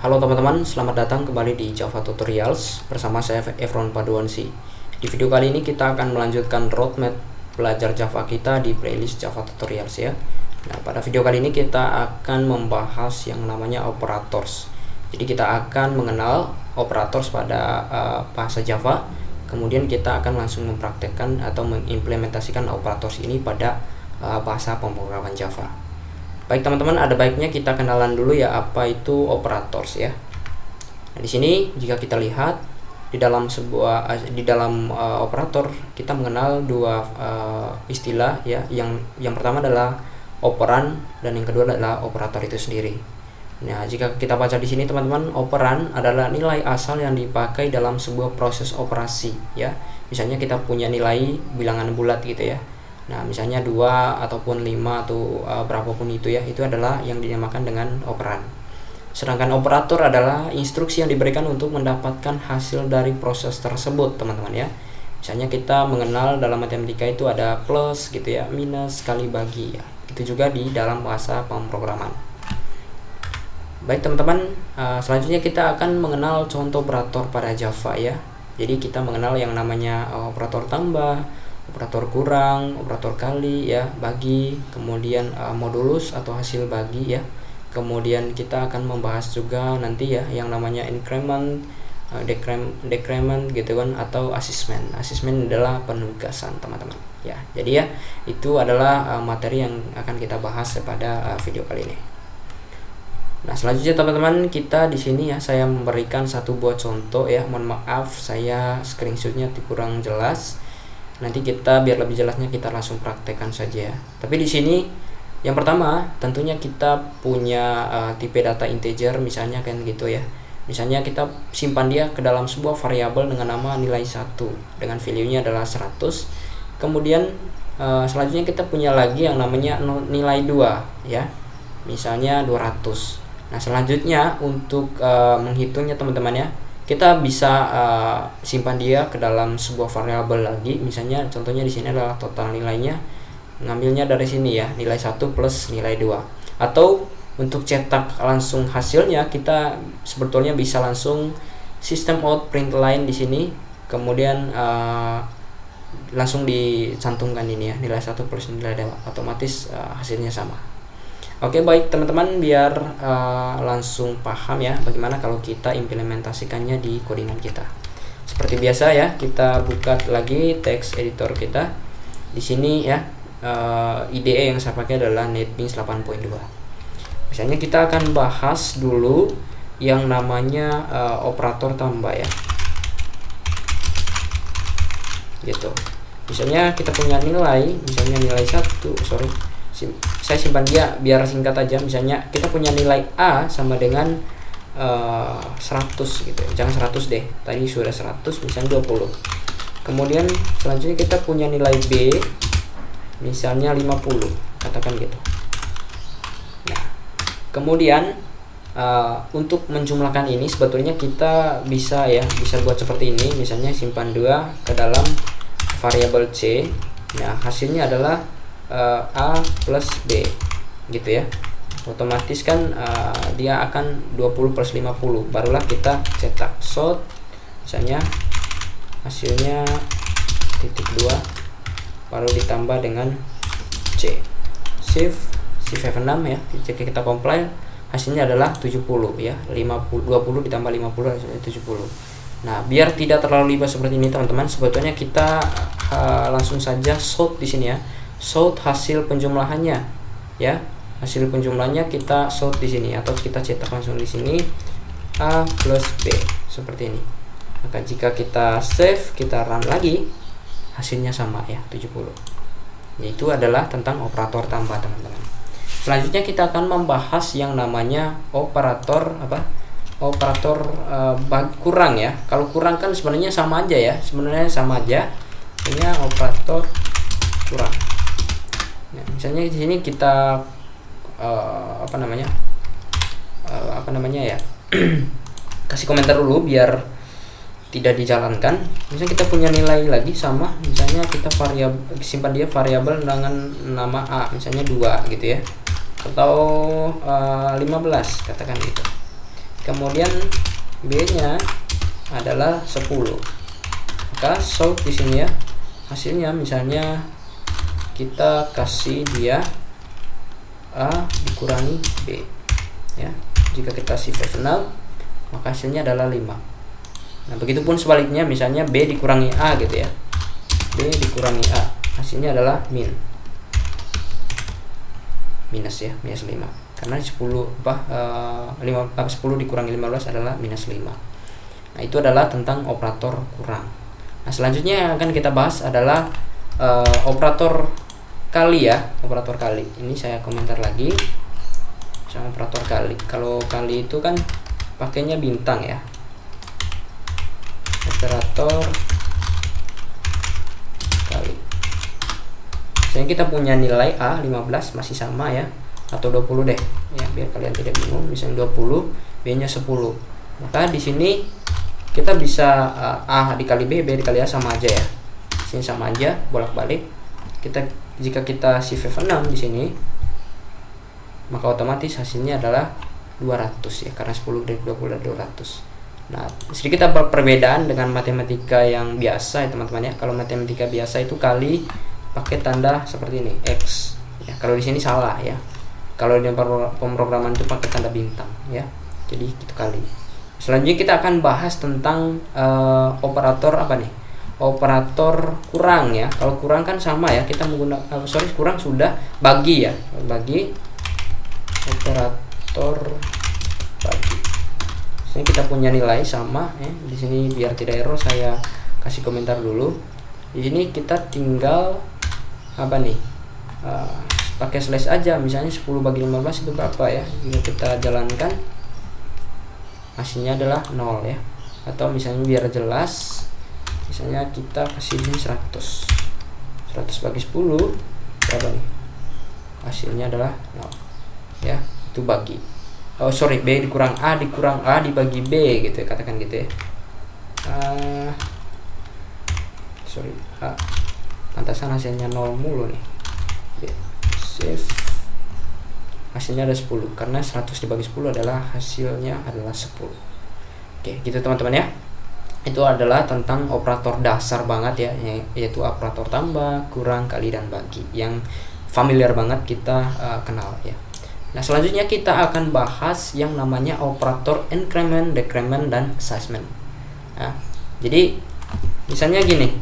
Halo teman-teman, selamat datang kembali di Java Tutorials bersama saya Efron Paduansi. Di video kali ini kita akan melanjutkan roadmap belajar Java kita di playlist Java Tutorials ya. Nah, pada video kali ini kita akan membahas yang namanya operators. Jadi kita akan mengenal operators pada bahasa Java. Kemudian kita akan langsung mempraktekkan atau mengimplementasikan operators ini pada bahasa pemrograman Java. Baik teman-teman, ada baiknya kita kenalan dulu ya apa itu operators ya. Nah, di sini jika kita lihat di dalam operator kita mengenal dua istilah ya. Yang pertama adalah operan dan yang kedua adalah operator itu sendiri. Nah, jika kita baca di sini teman-teman, operan adalah nilai asal yang dipakai dalam sebuah proses operasi ya. Misalnya kita punya nilai bilangan bulat gitu ya. Nah, misalnya 2 ataupun 5 atau berapapun itu ya, itu adalah yang dinamakan dengan operan. Sedangkan operator adalah instruksi yang diberikan untuk mendapatkan hasil dari proses tersebut, teman-teman ya. Misalnya kita mengenal dalam matematika itu ada plus gitu ya, minus, kali, bagi ya. Itu juga di dalam bahasa pemrograman. Baik teman-teman, selanjutnya kita akan mengenal contoh operator pada Java ya. Jadi kita mengenal yang namanya operator tambah, operator kurang, operator kali ya, bagi, kemudian modulus atau hasil bagi ya. Kemudian kita akan membahas juga nanti ya yang namanya increment, decrement gitu kan, atau assessment. Assessment adalah penugasan teman-teman ya. Jadi ya itu adalah materi yang akan kita bahas pada video kali ini. Nah, selanjutnya teman-teman, kita di sini ya saya memberikan satu buah contoh ya. Mohon maaf saya screenshotnya kurang jelas. Nanti kita biar lebih jelasnya kita langsung praktekkan saja ya. Tapi di sini yang pertama tentunya kita punya tipe data integer misalnya kan gitu ya. Misalnya kita simpan dia ke dalam sebuah variabel dengan nama nilai 1 dengan value-nya adalah 100. Kemudian selanjutnya kita punya lagi yang namanya nilai 2 ya. Misalnya 200. Nah, selanjutnya untuk menghitungnya teman-teman ya, kita bisa simpan dia ke dalam sebuah variabel lagi. Misalnya contohnya di sini adalah total nilainya, ngambilnya dari sini ya, nilai 1 plus nilai 2. Atau untuk cetak langsung hasilnya kita sebetulnya bisa langsung system out print line di sini, kemudian langsung dicantumkan ini ya, nilai 1 plus nilai 2, otomatis hasilnya sama. Oke, baik teman-teman, biar langsung paham ya bagaimana kalau kita implementasikannya di codingan kita. Seperti biasa ya, kita buka lagi text editor kita. Di sini ya, IDE yang saya pakai adalah NetBeans 8.2. Misalnya kita akan bahas dulu yang namanya operator tambah ya. Gitu. Misalnya kita punya nilai, misalnya nilai 1, saya simpan dia biar singkat aja. Misalnya kita punya nilai A sama dengan 100 gitu ya. Jangan 100 deh, tadi sudah 100, misalnya 20. Kemudian selanjutnya kita punya nilai B misalnya 50, katakan gitu. Nah, kemudian untuk menjumlahkan ini sebetulnya kita bisa buat seperti ini. Misalnya simpan 2 ke dalam variabel C. Nah, hasilnya adalah A plus B gitu ya. Otomatis kan dia akan 20 plus 50, barulah kita cetak sort. Misalnya hasilnya titik 2 baru ditambah dengan C. Shift F6 ya. Jika kita compile hasilnya adalah 70 ya. 20 ditambah 50 hasilnya 70. Nah, biar tidak terlalu ribet seperti ini teman-teman, sebetulnya kita langsung saja sort di sini ya. Sort hasil penjumlahannya ya. Hasil penjumlahannya kita sort di sini atau kita cetak langsung di sini A plus B seperti ini. Maka jika kita save, kita run lagi, hasilnya sama ya, 70. Itu adalah tentang operator tambah teman-teman. Selanjutnya kita akan membahas yang namanya operator operator kurang ya. Kalau kurang kan sebenarnya sama aja ya. Ini operator kurang. Nah, misalnya di sini kita kasih komentar dulu biar tidak dijalankan. Misalnya kita punya nilai lagi sama, misalnya kita simpan dia variabel dengan nama A, misalnya 2 gitu ya, atau 15 katakan gitu. kemudian B-nya adalah 10. Maka solve di sini ya. Hasilnya misalnya kita kasih dia A dikurangi B ya. Jika kita shift F6 maka hasilnya adalah 5. Nah, begitupun sebaliknya, misalnya B dikurangi A gitu ya. B dikurangi A, hasilnya adalah minus ya, minus 5. Karena 10 10 dikurangi 15 adalah minus 5. Nah, itu adalah tentang operator kurang. Nah, selanjutnya yang akan kita bahas adalah operator kali ya, operator kali. Ini saya komentar lagi sama operator kali. Kalau kali itu kan pakainya bintang ya. Operator kali. Misalnya kita punya nilai A 15 masih sama ya, atau 20 deh ya, biar kalian tidak bingung. Misalnya 20, B-nya 10. Maka di sini kita bisa A dikali B, B dikali A sama aja ya. Sini sama aja, bolak-balik. Jika kita shift F6 di sini, maka otomatis hasilnya adalah 200 ya, karena 10 dari 20 adalah 200. Nah, sedikit perbedaan dengan matematika yang biasa ya teman-teman ya. Kalau matematika biasa itu kali pakai tanda seperti ini, X ya. Kalau di sini salah ya. Kalau di pemrograman itu pakai tanda bintang ya. Jadi itu kali. Selanjutnya kita akan bahas tentang operator apa nih? Operator kurang ya. Kalau kurang kan sama ya, kita menggunakan kurang sudah bagi ya. Bagi operator bagi. Sini kita punya nilai sama ya. Di sini biar tidak error saya kasih komentar dulu. Di sini kita tinggal apa nih? Pakai slash aja. Misalnya 10 bagi 15 itu berapa ya? Jika kita jalankan hasilnya adalah 0 ya. Atau misalnya biar jelas, misalnya kita kasih ini 100. 100 bagi 10 berapa nih? Hasilnya adalah 0. Ya, itu bagi. B dikurang A dibagi B gitu ya, katakan gitu ya. A. Pantasan hasilnya 0 mulu nih. Save. Hasilnya ada 10 karena 100 dibagi 10 adalah hasilnya adalah 10. Oke, gitu teman-teman ya. Itu adalah tentang operator dasar banget ya, yaitu operator tambah, kurang, kali, dan bagi yang familiar banget kita kenal ya. Nah, selanjutnya kita akan bahas yang namanya operator increment, decrement, dan assessment. Nah, jadi misalnya gini,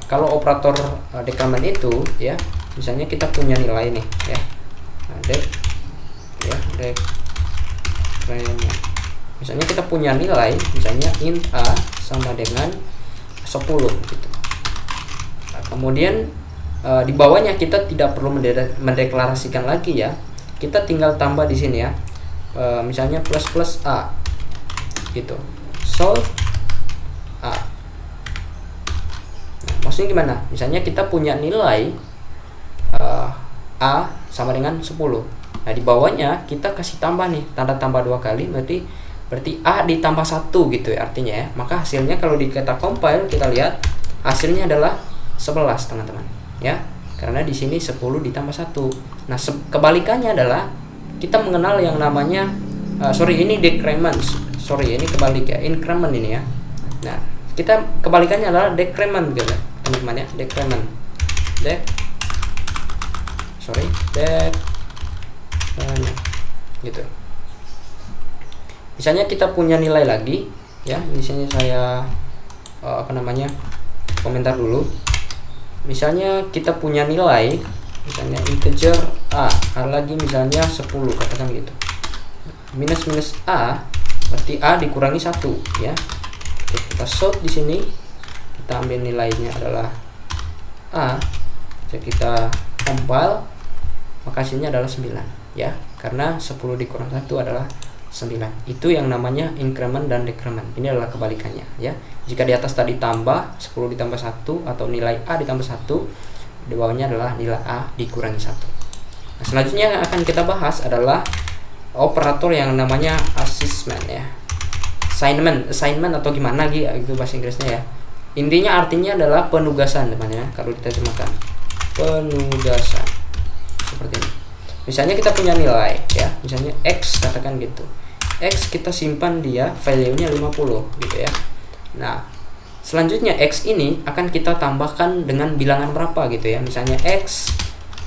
kalau operator decrement itu ya, misalnya kita punya nilai nih ya, decrement. Misalnya kita punya nilai, misalnya int A sama dengan 10 gitu. Nah, kemudian di bawahnya kita tidak perlu mendeklarasikan lagi ya. Kita tinggal tambah di sini ya, misalnya plus A gitu, solve A. Nah, maksudnya gimana? Misalnya kita punya nilai A sama dengan 10. Nah, di bawahnya kita kasih tambah nih, tanda tambah 2 kali, berarti A ditambah 1 gitu ya artinya ya. Maka hasilnya kalau kita compile, kita lihat hasilnya adalah 11 teman-teman ya. Karena di sini 10 ditambah 1. Nah, kebalikannya adalah kita mengenal yang namanya ini decrement. Ini kebalik ya, increment ini ya. Nah, kita kebalikannya adalah decrement gitu, teman-teman ya, decrement. Gitu. Misalnya kita punya nilai lagi ya. Di sini saya komentar dulu. Misalnya kita punya nilai, misalnya integer A lagi misalnya 10, katakan gitu. Minus A berarti A dikurangi 1 ya. Oke, kita solve di sini. Kita ambil nilainya adalah A. Jadi kita compile, maka hasilnya adalah 9 ya. Karena 10 dikurang 1 adalah 9. Itu yang namanya increment dan decrement. Ini adalah kebalikannya ya. Jika di atas tadi tambah 10 ditambah 1 atau nilai A ditambah 1, di bawahnya adalah nilai A dikurangi 1. Nah, selanjutnya yang akan kita bahas adalah operator yang namanya assessment ya. Assignment atau gimana gitu bahasa Inggrisnya ya. Intinya artinya adalah penugasan teman-teman ya, kalau diterjemahkan. Penugasan. Seperti ini. Misalnya kita punya nilai ya, misalnya X, katakan gitu. X kita simpan dia value-nya 50 gitu ya. Nah, selanjutnya X ini akan kita tambahkan dengan bilangan berapa gitu ya. Misalnya X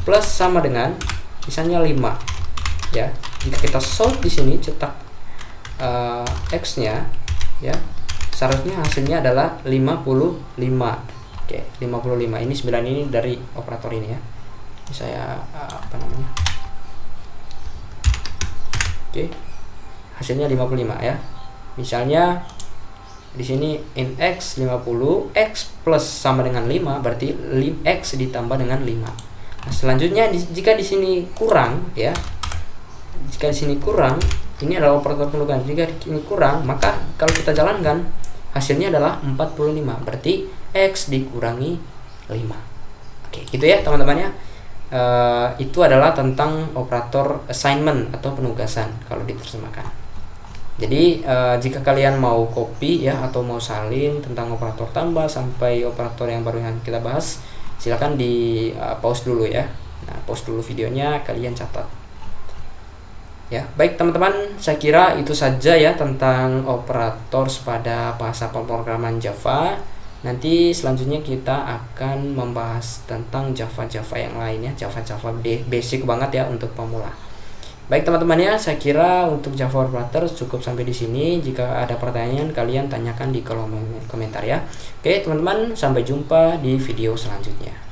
plus sama dengan misalnya 5 ya. Jika kita solve di sini cetak X-nya ya, seharusnya hasilnya adalah 55. Oke, 55. Ini 9 ini dari operator ini ya. Saya apa namanya? Oke. Hasilnya 55 ya. Misalnya di sini in X 50, X plus sama dengan 5 berarti X ditambah dengan 5. Nah, selanjutnya jika di sini kurang ya. Jika di sini kurang, ini adalah operator pendudukan. Jika ini kurang, maka kalau kita jalankan hasilnya adalah 45. Berarti X dikurangi 5. Oke, gitu ya teman-teman ya. Itu adalah tentang operator assignment atau penugasan kalau diterjemahkan. Jadi jika kalian mau copy ya atau mau salin tentang operator tambah sampai operator yang baru yang kita bahas, silakan di pause dulu ya. Nah, pause dulu videonya, kalian catat. Ya, baik teman-teman, saya kira itu saja ya tentang operator pada bahasa pemrograman Java. Nanti selanjutnya kita akan membahas tentang Java yang lainnya, Java basic banget ya untuk pemula. Baik teman-teman ya, saya kira untuk Java operator cukup sampai di sini. Jika ada pertanyaan, kalian tanyakan di kolom komentar ya. Oke teman-teman, sampai jumpa di video selanjutnya.